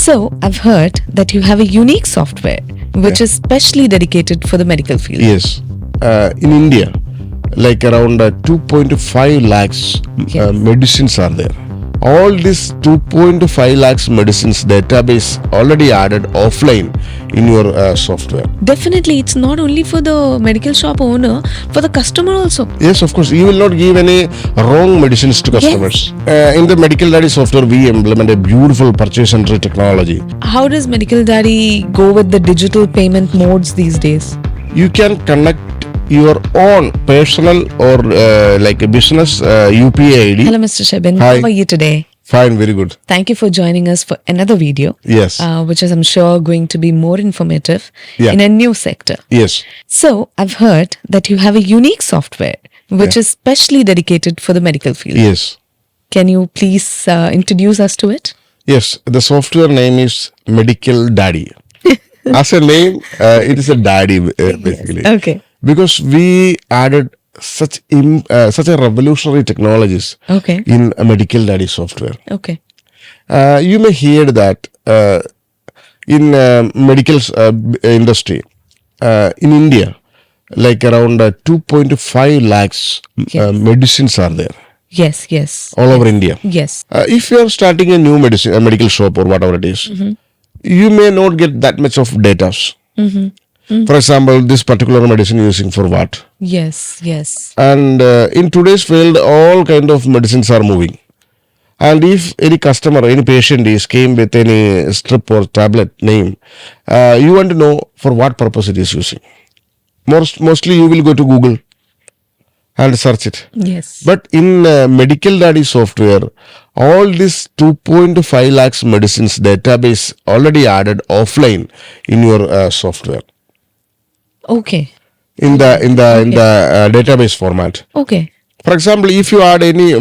So, I've heard that you have a unique software which is specially dedicated for the medical field. Yes. In India, like around 2.5 lakhs medicines are there. All this 2.5 lakhs medicines database already added offline in your software. Definitely, it's not only for the medical shop owner, for the customer also. Yes, of course. You will not give any wrong medicines to customers. In the Medical Daddy software, we implement a beautiful purchase entry technology. How does Medical Daddy go with the digital payment modes these days? You can connect your own personal or like a business UPI ID. Hello, Mr. SHIBIN. Hi. How are you today? Fine, very good. Thank you for joining us for another video. Yes. Which is, I'm sure, going to be more informative Yeah. in a new sector. Yes. So, I've heard that you have a unique software which is specially dedicated for the medical field. Yes. Can you please introduce us to it? Yes. The software name is Medical Daddy. As a name, it is a daddy basically. Okay. Because we added such a revolutionary technologies Okay. in a Medical Daddy software. Okay. You may hear that in medical industry in India, like around 2.5 lakhs medicines are there Yes, yes. all over India. Yes. If you are starting a new medical shop or whatever it is, you may not get that much of data. For example, this particular medicine using for what? Yes, yes. And in today's field, all kind of medicines are moving. And if any customer, any patient came with any strip or tablet name, you want to know for what purpose it is using. Mostly you will go to Google and search it. Yes. But in Medical Daddy software, all this 2.5 lakhs medicines database already added offline in your software. Okay. In the database format. Okay. For example, if you add any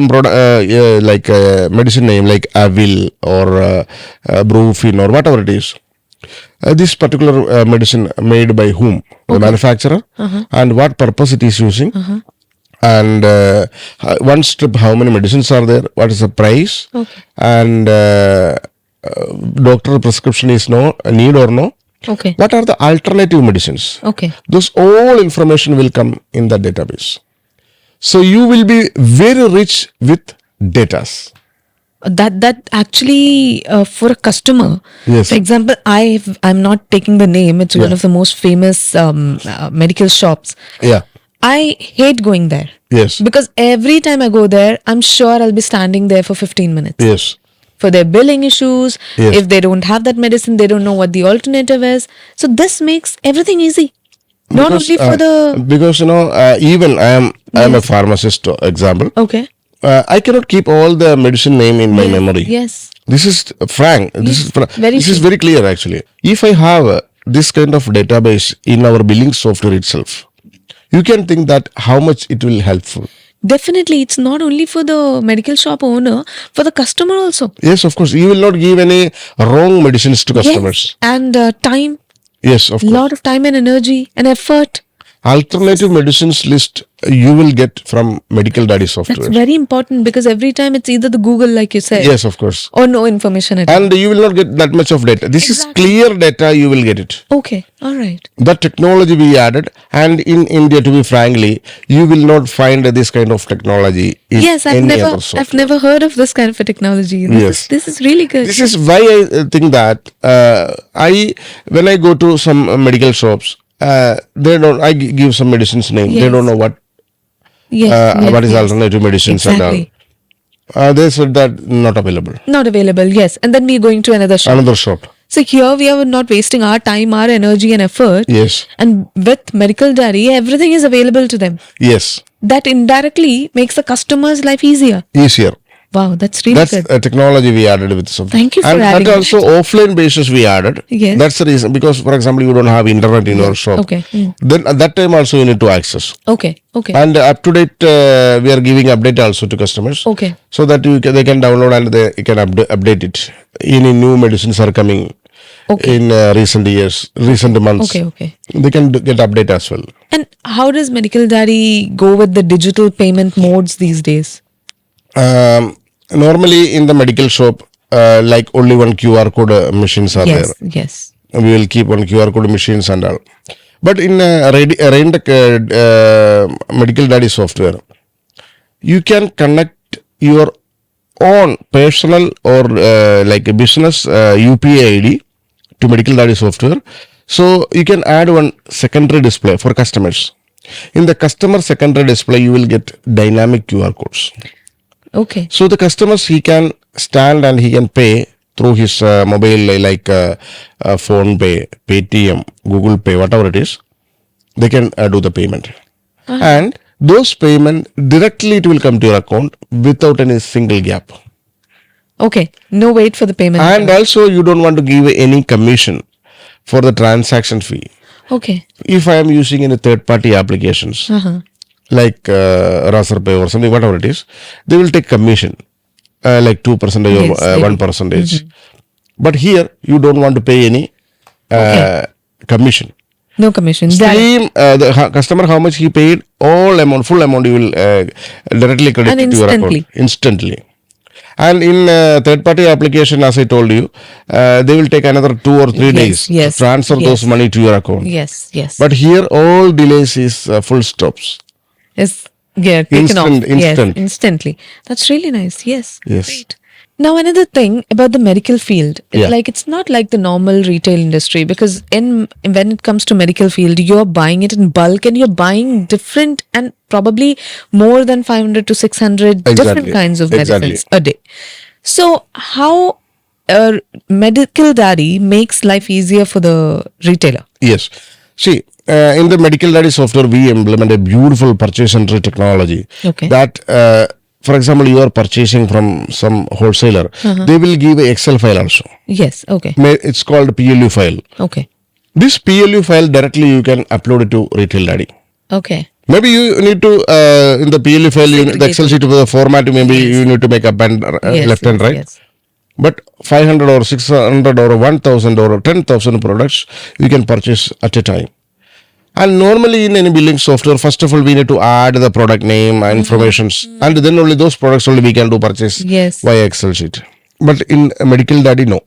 like medicine name like Avil or Brufen or whatever it is, this particular medicine made by whom? The manufacturer, and what purpose it is using, and one strip, how many medicines are there, what is the price, and doctor prescription is need or no. Okay. What are the alternative medicines? Okay. Those all information will come in the database. So you will be very rich with datas. That actually for a customer. Yes. For example, I'm not taking the name. It's one of the most famous medical shops. Yeah. I hate going there. Yes. Because every time I go there, I'm sure I'll be standing there for 15 minutes. Yes. For their billing issues. Yes. If they don't have that medicine, they don't know what the alternative is. So this makes everything easy. Not only for the... Because, even I am a pharmacist, example. Okay. I cannot keep all the medicine name in my memory. Yes. This is frank. This is very clear actually. If I have this kind of database in our billing software itself, you can think that how much it will helpful. Definitely, it's not only for the medical shop owner, for the customer also. Yes, of course. You will not give any wrong medicines to customers. Yes. And time. Yes, of course. Lot of time and energy and effort. Alternative medicines list you will get from Medical Daddy software. That's very important because every time it's either the Google, like you said. Yes, of course. Or no information at all. And you will not get that much of data. This is clear data, you will get it. Okay, all right. That technology we added, and in India, to be frankly, you will not find this kind of technology in any other software. I've never heard of this kind of a technology. This is really good. This is why I think that when I go to some medical shops, I give some medicines name. They don't know what is alternative medicines and all. They said that not available. Not available, yes. And then we're going to another shop. So here we are not wasting our time, our energy and effort. Yes. And with Medical Daddy, everything is available to them. Yes. That indirectly makes the customer's life easier. Easier. Wow, that's really good. That's a technology we added with software. Thank you for adding and also offline basis we added. Yes. That's the reason, because for example you don't have internet in your shop. Okay. Then at that time also you need to access. Okay. And up to date we are giving update also to customers. Okay. So that they can download and they can update it. Any new medicines are coming in recent months. Okay. They can get update as well. And how does Medical Daddy go with the digital payment modes these days? Normally in the medical shop, like only one QR code machines are Yes. there. Yes. We will keep one QR code machines and all. But in RAINTECH Medical Daddy software, you can connect your own personal or like a business UPI ID to Medical Daddy software. So you can add one secondary display for customers. In the customer secondary display, you will get dynamic QR codes. Okay. So the customers, he can stand and he can pay through his mobile, like phone pay, Paytm, Google Pay, whatever it is. They can do the payment. And those payment directly it will come to your account without any single gap. Okay. No wait for the payment. And also you don't want to give any commission for the transaction fee. Okay. If I am using any third party applications like Razorpay or something, whatever it is, they will take commission like 2% Yes, or they 1%. But here you don't want to pay any commission. No commission. Direct. Same the customer how much he paid, all amount, full amount you will directly credit And to your instantly. account instantly. And in third party application, as I told you, they will take another 2 or 3 days yes, to transfer yes. those money to your account. Yes. Yes. But here all delays is full stops. It's taken off. Instant. Yes, instantly. That's really nice. Yes. Yes. Great. Now another thing about the medical field, Yeah. like it's not like the normal retail industry, because when it comes to medical field, you're buying it in bulk and you're buying different and probably more than 500 to 600 different Exactly. kinds of Exactly. medicines a day. So how Medical Daddy makes life easier for the retailer? Yes. See, in the Medical Daddy software, we implement a beautiful purchase entry technology. Okay. That, for example, you are purchasing from some wholesaler, they will give a Excel file also. Yes. Okay. It's called PLU file. Okay. This PLU file directly you can upload it to Retail Daddy. Okay. Maybe you need to, in the PLU file, the Excel sheet format, maybe you need to make up and Yes, left and yes, right. yes. But 500 or 600 or 1000 or 10,000 products you can purchase at a time. And normally in any billing software, first of all, we need to add the product name and informations. And then only those products only we can do purchase Yes. via Excel sheet. But in Medical Daddy, no.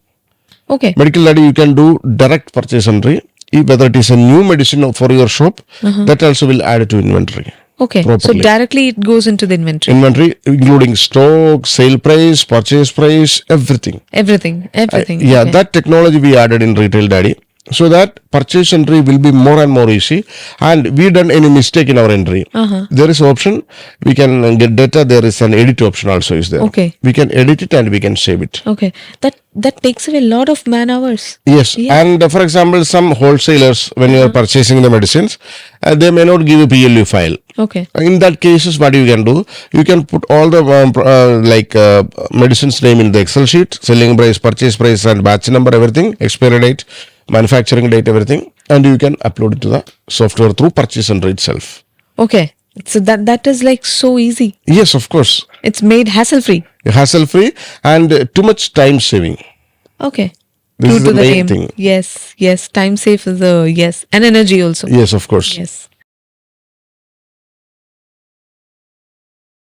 Okay. Medical Daddy, you can do direct purchase entry. Whether it is a new medicine for your shop, that also will add to inventory. Okay. So Properly. directly it goes into the inventory. Inventory, including stock, sale price, purchase price, everything. Everything. Yeah, Okay. that technology we added in Retail Daddy. So that purchase entry will be more and more easy. And we done any mistake in our entry. There is option. We can get data. There is an edit option also is there. Okay. We can edit it and we can save it. Okay. That takes away a lot of man hours. Yes. Yeah. And for example, some wholesalers, when you are purchasing the medicines, they may not give a PLU file. Okay. In that cases, what you can do, you can put all the medicines name in the Excel sheet, selling price, purchase price, and batch number, everything, expiry date, manufacturing date, everything, and you can upload it to the software through purchase entry itself. Okay. So that is like so easy. Yes, of course, It's made hassle free. hassle free and too much time saving. Okay. This True is to the main name. thing. Yes. Yes. Time safe is yes. And energy also. Yes, of course. Yes.